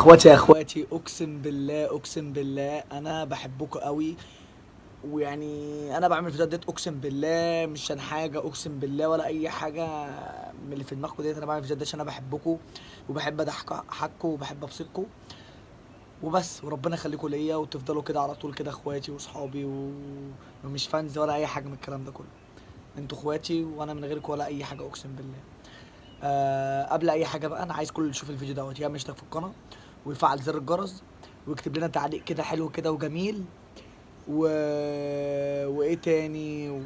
يا اخواتي اقسم بالله اقسم بالله انا بحبكم قوي. ويعني انا بعمل فيديوهات ديت اقسم بالله مش عشان حاجه، اقسم بالله ولا اي حاجه من اللي في دماغكم ديت. انا بعمل فيديوهات ديت عشان انا بحبكم وبحب اضحككم وبحب ابسطكم وبس. وربنا يخليكم ليا وتفضلوا كده على طول كده اخواتي واصحابي ومش فانز ولا اي حاجه من الكلام ده كله. انتوا اخواتي وانا من غيركم ولا اي حاجه اقسم بالله. قبل اي حاجه بقى انا عايز كل اللي يشوف الفيديو دوت يعمل اشتراك في القناه ويفعل زر الجرس ويكتب لنا تعليق كده حلو كده وجميل وايه تاني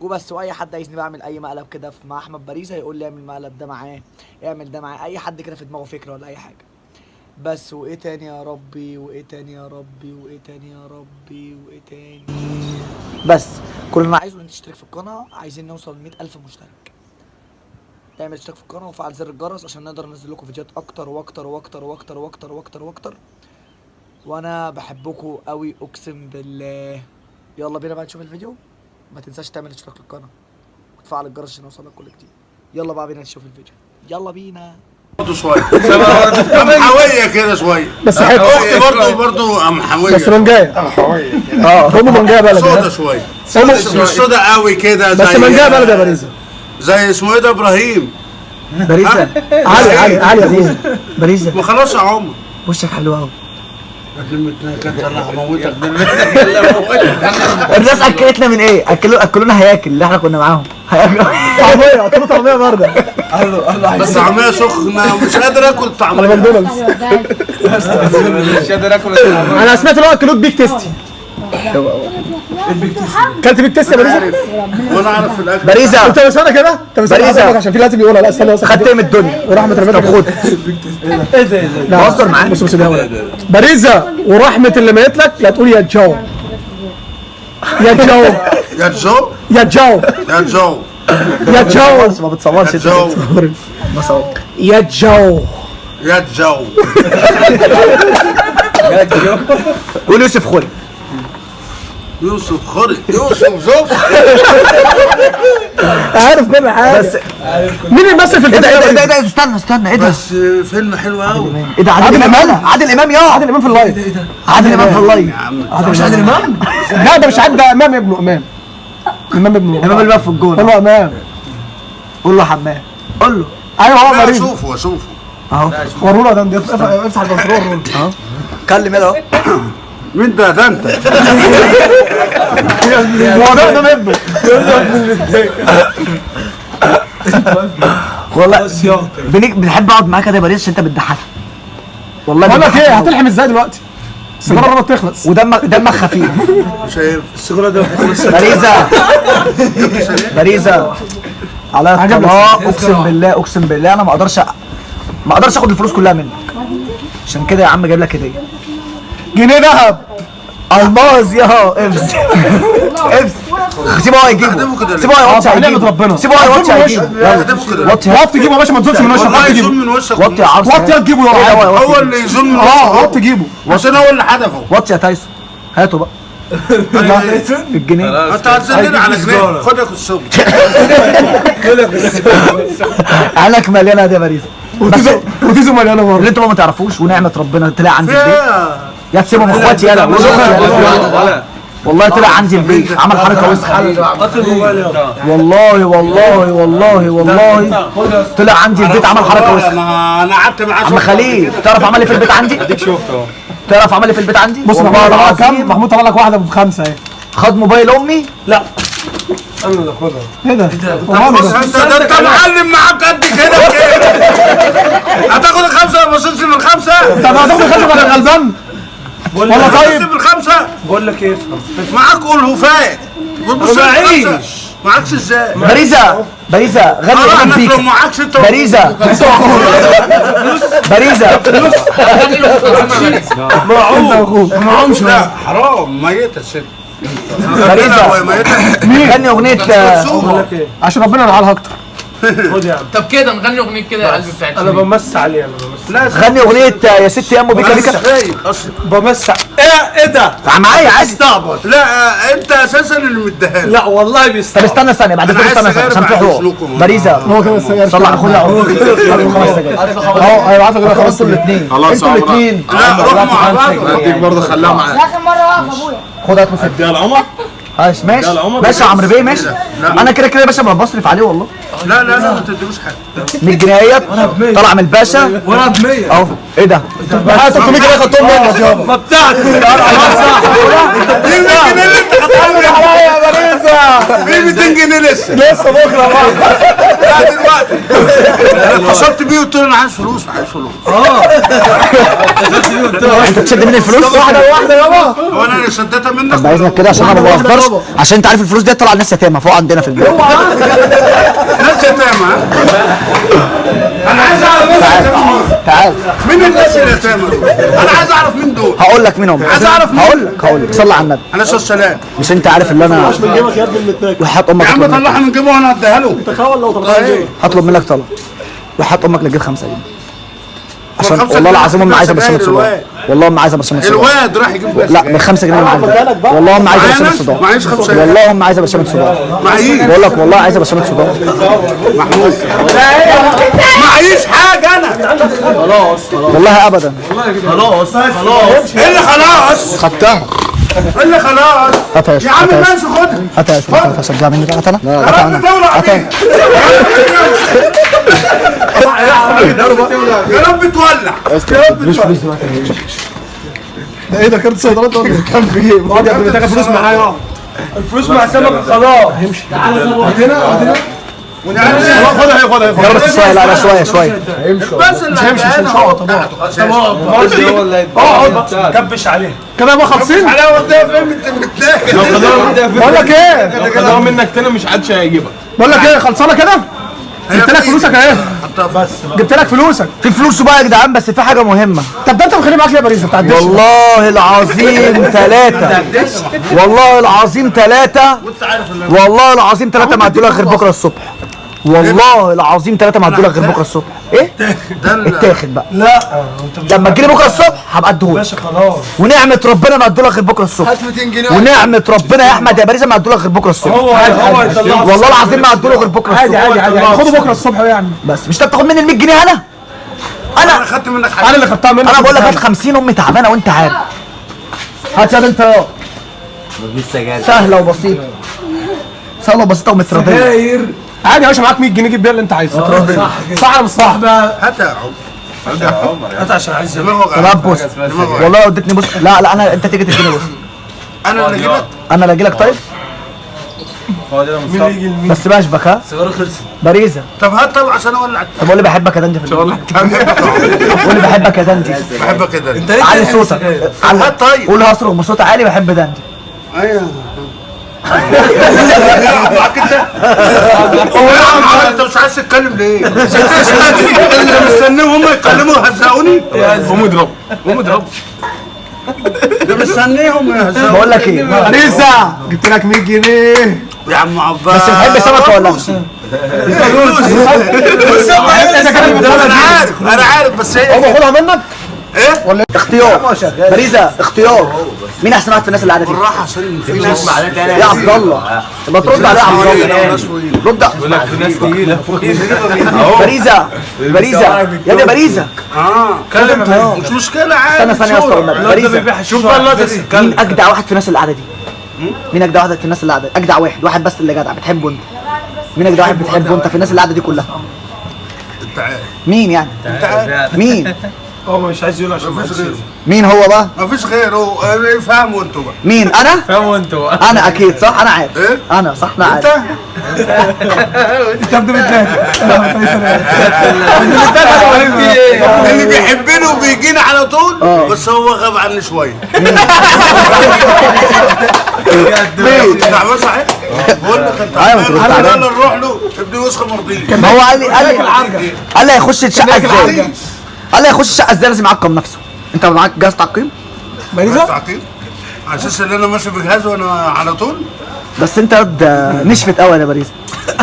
وبس. واي حد عايزني بعمل اي مقلب كده مع احمد باريزا يقول لي اعمل المقلب ده معاه، اعمل ده معاه. اي حد كده في دماغه فكره ولا اي حاجه بس. وايه تاني يا ربي وايه تاني يا ربي وايه تاني يا ربي وايه تاني بس. كل اللي انا عايزه ان انت تشترك في القناه. عايزين نوصل ل 100,000 مشترك. اعمل اشتراك في القناه وفعل زر الجرس عشان نقدر ننزل لكم فيديوهات اكتر واكتر واكتر واكتر واكتر واكتر واكتر. وانا بحبكم قوي اقسم بالله. يلا بينا بقى نشوف الفيديو. ما تنساش تعمل اشتراك للقناه وتفعل الجرس عشان يوصلك كل جديد. يلا بقى بينا نشوف الفيديو. يلا بينا. برضه شويه قمحويه كده شويه بس حلو. اختي برضه قمحويه بس منجايه قمحويه هم منجايه بلد سودا شويه مش سودا قوي كده بس منجايه بلد يا باريزا. زي اسمه ايه ده ابراهيم باريزا علي يا اخويا باريزا ما خلاص يا عمر وشك حلو قوي. انا هموتك الناس اكلتنا من ايه؟ اكلونا هياكل اللي احنا كنا معاهم. طعميه اكلوا طعميه بارده. بس طعميه سخنه ومش قادر اكل طعميه. على ماكدونالدز مش قادر اكل الطعميه. انا سمعت ان هو اكلوك بيك تيستي. كلت بيك تيستي يا باريزا؟ وانا اعرف في الاكل باريزا انت مسانا كده؟ انت مسانا عشان في لازم يقولها. لا استنى بس خدت ايه من الدنيا؟ ورحمه ربنا. طب خد ايه ده بهزر معاك. بص ده باريزا ورحمه اللي ميت لك لا تقول يا جو يا جو يا جو يا جو يا جو يا جو ما بتصورش يا جو يا جو يا جو قول يوسف خوري. يوسف خوري يوسف زوف عارف كل حاجه. بس مين اللي بيمثل في الفيلم ايه ده استنى ايه ده؟ بس فيلم حلو قوي. ايه ده؟ عادل امام. عادل امام عادل امام في اللايف. عادل امام في اللايف. مش عادل امام؟ لا ده مش عادل، ده امام ابنه امام ابنه امام اللي بقى في الجون. قول له امام. قول له حمام. قول له ايوه هو لا مريض. اشوفه اهو. وروا له ده افتح البنطلون اهو كلم يلا اهو. مين ده انت هو ده ابنه والله بنحب اقعد معاك يا باريس عشان انت بتضحك والله. بقول لك ايه هتلحم ازاي دلوقتي؟ السيجاره قربت تخلص ودمك خفيف. شايف السيجاره ده باريزا على الطلاق. اقسم بالله انا ما اقدرش اخد الفلوس كلها منك. عشان كده يا عم جايب لك هديه جنيه ذهب الماظ يا افس سيبه هو يجيبه. سيبه هو يوطي هيجيبه. سيبه هو يوطي هيجيبه. وطي تجيبه يا باشا. ما تزولش من وشك. والله يزول من وشك. وطي يا عرس. وطي تجيبه يا هو اللي يزول من وشك. وطي تجيبه عشان هو اللي حدفه. وطي يا تايسون. هاته بقى الجنيه. انت هتزلنا على جنيه. خد لك السوق. عينك مليانه يا باريزا. وتيزو مليانه برضه. اللي انتوا ما تعرفوش ونعمه ربنا طلع عندي البيت. يا تسيبهم اخواتي يلا والله طلع عندي البيت عمل حركه وسخه. والله طلع عندي البيت عمل حركه وسخه. انا قعدت معاه. عم خليل تعرف عمل ايه في البيت عندي؟ اديك شفته. تعرف عمل ايه في البيت عندي؟ بص والله العظيم محمود طلع لك واحده ب5 اهي. خد موبايل امي. لا انا اللي اخدها. ايه ده؟ بص انت معلم معاك قد كده هتاخد ال5 ما وصلش لل5. طب هتاخد ال5 ولا غلبان؟ والله طيب ال5 بقول لك ايه معاك الهفاء. بص معاكش ازاي؟ باريزا غني امام بيك. معاكش انت باريزا معهمش. لا حرام ميتة الست. باريزا غني اغنيه عشان ربنا يلعنها اكتر. خد يا عم. طب كده نغني اغنيه كده يا قلبي بتاعت انا بمس عليه، انا بمس. لا غني اغنيه يا ست يا امو بيكا بيكا. بمس ايه ده؟ معايا عادي. استعبط. لا انت اساسا اللي مديها لا والله طب بيستعبط. استنى ثانيه بعد كده، استنى ثانيه عشان في حقوق باريزا. هو كده السجاير صلى على اخونا اهو اهو هيبعتوا كده خلاص انتوا الاثنين خلاص انتوا يا عمرو. الاثنين لا روح مع بعض. اديك برضه خلاها معاك. اخر مره واقف ابويا. خد هات له اديها لعمر. ماشي ماشي ماشي يا عمرو بيه ماشي. انا كده كده يا باشا بصرف عليه والله. لا ما تديلوش حاجه. 100 جنيه اهيت طلع من الباشا وانا ب 100 اهو. ايه ده؟ 300 جنيه خدتهم منك يابا. ما بتاعتي. في 200 جنيه اللي انت خدتها يا باريزا في 200 جنيه لسه لسه بكره بقى. لا دلوقتي انا اتصلت بيه وقلت له انا عايز فلوس انت تشد مني الفلوس واحده يابا. هو انا اللي شدتها منك طب باذنك كده عشان انا ما بوفرش، عشان انت عارف الفلوس دي طلع الناس يتامى فوق عندنا في البيت. ناس يتامى ها؟ انا عايز اعرف مين اليتامى. تعال مين الناس اليتامى؟ انا عايز اعرف مين دول. هقول لك مين هم. عايز اعرف مين. هقول لك صلي على النبي. انا استاذ سلام. مش انت عارف اللي انا من جيبك يا ابني المتاكل. وحياة يا امك عم هطلب منك. طلعها من جيبه وانا اديها له. تخيل لو طلعت جيبك. هطلب منك طلب وحياة امك اللي تجيب 5 جنيه عشان 5 والله جنيه العظيم امي عايزه سجاير برشامه صداع. الواد. والله امي عايزه برشامه صداع. الواد راح يجيب بس. لا ب 5 جنيه اللي عندي. والله امي عايزه برشامه صداع. معيش 5 جنيه. والله امي عايزه برشامه صداع. معيش. بقول لك والله عايزه برشامه صداع. معيش حاجه انا. والله ابدا. ايه اللي خلاص؟ خدتها. ايه اللي خلاص؟ هاتها يا عم ماشي خدها. هاتها يا شباب. هاتها شجع مني بقى. هاتها انا. هاتها انا. هاتها. يا رب تولع. ده ايه ده كارت صيدلات ولا كام في جيب؟ اقعد يا ابني تاخد فلوس معايا. الفلوس مع سمك خلاص. همشي. هنا. خدها يلا بس شويه. لا شويه. بس اللي اقعد كبش عليه. كده يبقى 50. حلاوه ده فين انت بتلاقي. بقول لك ايه؟ خدوها منك تاني مش عادش هيجيبها. بقول لك ايه خلصانه كده؟ جبت لك فلوسك اهي. بس جبت لك فلوسك. في فلوس بقى يا جدعان بس في حاجه مهمه. طب ده انت مخليه معاك ليه يا باريزا بتاع الدش؟ والله العظيم 3 والله العظيم 3 والله العظيم 3 ما عدوا لك غير بكره الصبح. والله العظيم 3 ما عدوا لك غير بكره الصبح. ايه؟ اتاخد بقى. لا انت لما تجيلي بكره الصبح هبقى اديهولك. باشا خلاص. ونعمه ربنا ما عدوا لك غير بكره الصبح. هات 200 جنيه. ونعمه ربنا يا احمد يا باريزا ما عدوا لك غير بكره الصبح. هو يطلعها. والله العظيم ما عدوا لك غير بكره عادي الصبح. خدوا بكره الصبح يعني. بس مش انت بتاخد مني ال 100 جنيه انا؟ انا خدت منك حاجه. انا اللي خدتها منك. انا بقول لك هات 50 امي تعبانه وانت عارف. هات يا انت يا سهله وبسيطه. سهله وبسيطه ومترضيه. داير. عادي يا باشا معاك 100 جنيه جيب بيها اللي انت عايزه. صح ولا مش صح؟ هات يا عم. هات عشان عايز طب بص والله لو اديتني بص. لا انا انت تيجي تديني بص. انا اللي جبت. انا اللي اجي لك طيب. مين اللي يجي لمين؟ بس بشبك ها. سيجاره خلصت. باريزا. طب هات طب عشان اولع. طب قول لي بحبك يا دندي في البيت. قول لي بحبك يا دندي. بحبك كده. انت ليه علي تعمل صوتك. سجاير؟ هات طيب. قول هصرخ بصوت عالي بحب دندي. ايوه. انت مش عايز تتكلم ليه؟ انت مستنيهم هم يتكلموا يهزقوني؟ قوم اضرب قوم اضرب. ده مستنيهم يهزقوني. بقول لك ايه باريزا جبت لك 100 جنيه. يا عم عباس. بس بتحب سمكه ولا لا؟ انا عارف بس هي هو باخدها منك؟ ايه؟ ولا اختيار باريزا اختيار. مين احسن واحد في الناس اللي قاعده فيه؟ بالراحه عشان في ناس يا عبد الله. ما ترد عليه يا عبد الله. رد. في ناس تقيله باريزا يا ابني باريزا. كلم مش مشكله عادي. استنى ثانيه يا اسطى والنبي. باريزا شوف بقى اللقطه دي. مين اجدع واحد في الناس اللي قاعده دي؟ مين اجدع واحد في الناس اللي قاعده؟ اجدع واحد بس اللي جدع بتحبه انت. مين اجدع واحد بتحبه انت في الناس اللي قاعده دي كلها؟ انت عارف. مين يعني؟ انت عارف. مين؟ هو مش عايز يقول عشان مفيش غيره. مين هو بقى؟ مفيش غيره. افهموا انتوا بقى. مين انا؟ فاهموا انتوا. انا اكيد صح انا عارف. ايه؟ انا صح انا انت عارف. انت اللي بيحبني وبيجيني على طول. بس هو غاب عني شويه. ليه؟ تعبان صحيح؟ بقول لك انت ايوه انت تعبان. تعبان. يلا نروح له ابني وسخه مرضيه. ما هو قال لي هيخش الشقه ازاي؟ قال لي هيخش الشقه ازاي لازم يعقم نفسه. انت معاك جهاز تعقيم؟ بس تعقيم على اساس ان انا ماشي بجهاز وانا على طول. بس انت نشفت قوي يا باريزا.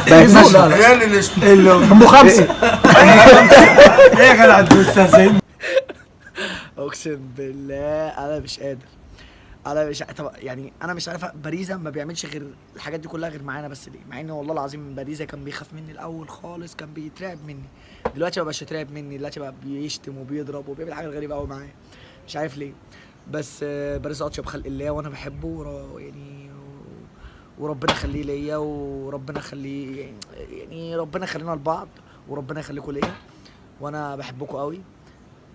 لا لا عيال الاسم ابو 5. ايه يا جدع انت مستهزئين؟ اقسم بالله انا مش قادر. انا مش طب يعني انا مش عارف باريزا ما بيعملش غير الحاجات دي كلها غير معانا بس ليه؟ مع ان والله العظيم باريزا كان بيخاف مني الاول خالص، كان بيترعب مني. دلوقتي ما بقاش يترعب مني، دلوقتي بقى بيشتم وبيضرب وبيعمل حاجات غريبه قوي معايا، مش عارف ليه. بس باريزا اطيب خلق الله وانا بحبه يعني وربنا يخليه ليا وربنا يخليه، يعني ربنا يخلينا لبعض وربنا يخليكم ليا، وانا بحبكم قوي.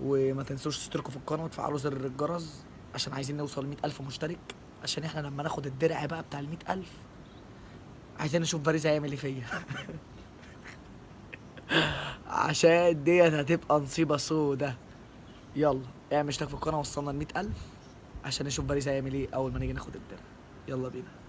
وما تنسوش تشتركوا في القناه وتفعلوا زر الجرس عشان عايزين نوصل 100,000 مشترك، عشان احنا لما ناخد الدرع بقى بتاع 100,000 عايزين نشوف باريزا هيعمل ايه فيا. عشان ديت هتبقى نصيبه سودا. يلا اعمل اشتراك في القناه، وصلنا ل 100,000 عشان نشوف باريزا هيعمل ايه اول ما نيجي ناخد الدرع. يلا بينا.